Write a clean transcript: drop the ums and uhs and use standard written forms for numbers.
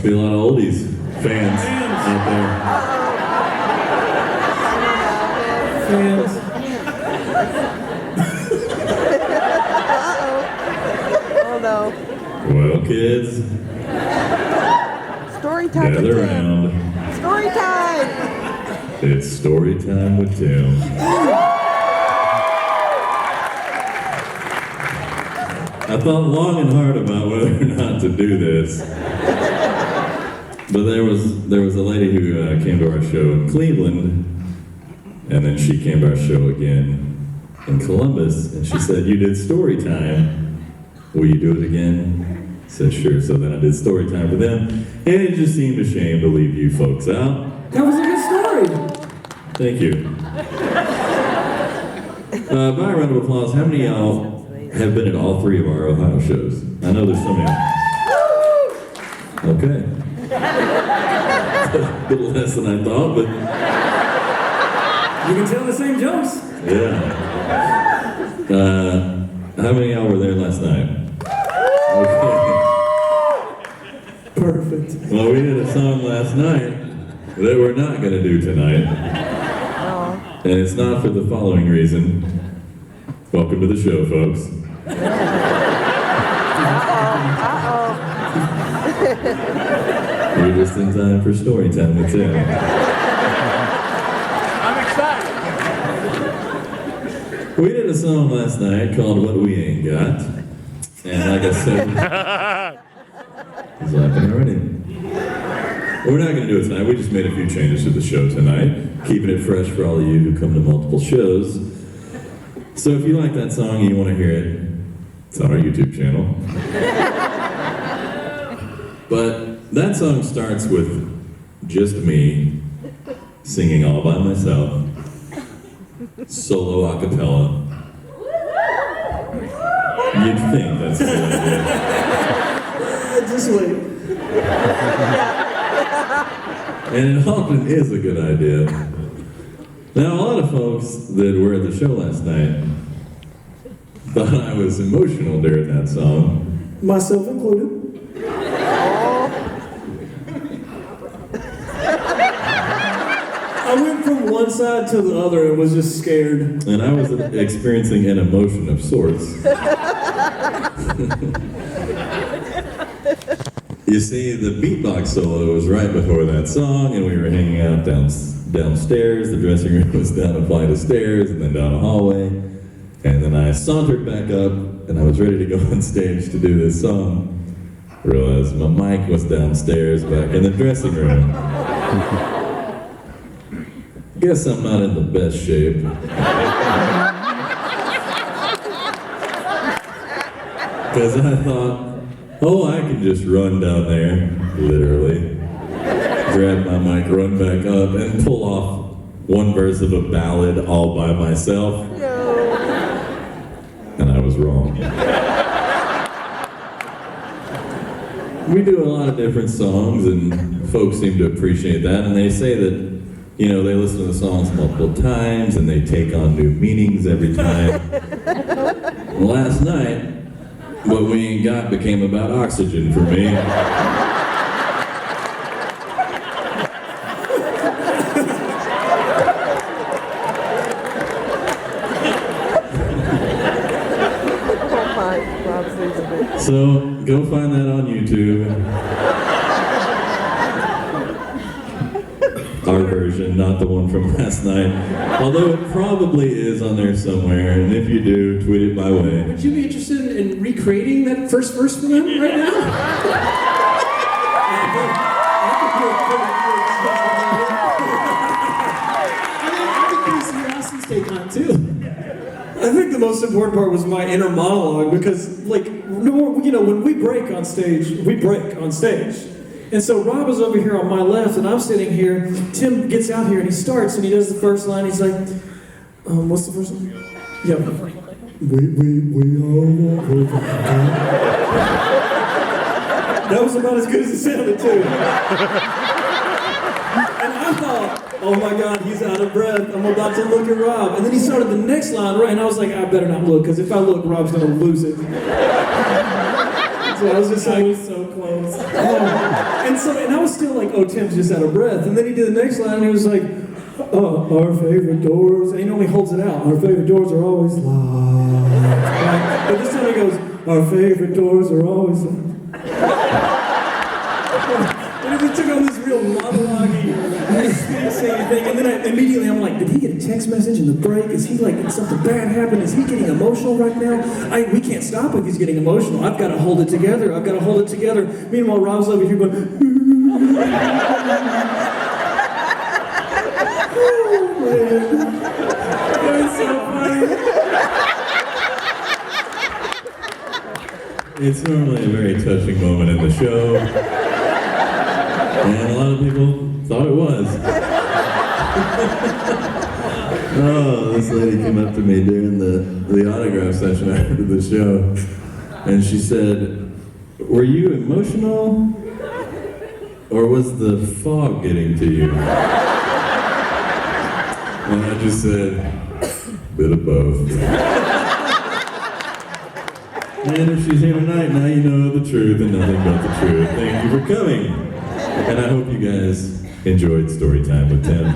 Must be a lot of oldies fans out there. Fans. Oh no. Well, kids, Story time with gather Tim. around. Story time. It's story time with Tim. I thought long and hard about whether or not to do this, but there was a lady who came to our show in Cleveland, and then she came to our show again in Columbus, and she said, "You did story time. Will you do it again?" I said, "Sure." So then I did story time for them, and it just seemed a shame to leave you folks out. That was a good story. Thank you. By a round of applause, how many of y'all have been at all three of our Ohio shows? I know there's so many. Okay. A little less than I thought, but You can tell the same jokes. yeah. How many of y'all were there last night? Okay. Perfect. Well, we did a song last night that we're not going to do tonight. And it's not for the following reason. Welcome to the show, folks. You're just in time for story time with Tim. I'm excited. We did a song last night called What We Ain't Got. And like I said, he's laughing already. We're not going to do it tonight. We just made a few changes to the show tonight, keeping it fresh for all of you who come to multiple shows. So if you like that song and you want to hear it, it's on our YouTube channel. But that song starts with just me singing all by myself, solo a cappella. You'd think that's a good idea. Just wait. And it often is a good idea. Now, a lot of folks that were at the show last night thought I was emotional during that song. Myself included. I went from one side to the other and was just scared. And I was experiencing an emotion of sorts. You see, the beatbox solo was right before that song, and we were hanging out downstairs. The dressing room was down a flight of stairs, and then down a hallway. And then I sauntered back up, and I was ready to go on stage to do this song. I realized my mic was downstairs back in the dressing room. Guess I'm not in the best shape. Because I thought, oh, I can just run down there, literally, grab my mic, run back up, and pull off one verse of a ballad all by myself. And I was wrong. We do a lot of different songs, and folks seem to appreciate that, and they say that, you know, they listen to the songs multiple times, and they take on new meanings every time. Last night, What We Ain't Got became about oxygen for me. So, go find that on YouTube. Our version, not the one from last night. Although it probably is on there somewhere, and if you do, tweet it my way. Would you be interested in recreating that first verse for them right now? I think Austin's take on it too. I think the most important part was my inner monologue because, like, you know, when we break on stage, we break on stage. And so Rob is over here on my left, and I'm sitting here. Tim gets out here, and he starts, and he does the first line. He's like, what's the first line? Yeah. We all walk over. That was about as good as it sounded, too. And I thought, oh my God, he's out of breath. I'm about to look at Rob. And then he started the next line, right? And I was like, I better not look, because if I look, Rob's going to lose it. So I was just I like, was so close. and I was still like, oh, Tim's just out of breath. And then he did the next line, and he was like, our favorite doors, and he normally holds it out. Our favorite doors are always locked. Right? But this time he goes, our favorite doors are always locked. And he took on this real monologue-y, spacing thing, and then immediately I'm like, did he get a text message in the break? Is he like, did something bad happen? Is he getting emotional right now? We can't stop if he's getting emotional. I've got to hold it together. I've got to hold it together. Meanwhile, Rob's over here going, It was so funny. It's normally a very touching moment in the show, and a lot of people thought it was. Oh, this lady came up to me during the autograph session after the show, and she said, "Were you emotional, or was the fog getting to you?" And I just said, "Bit of both." And if she's here tonight, now you know the truth and nothing but the truth. Thank you for coming. And I hope you guys enjoyed Storytime with Tim.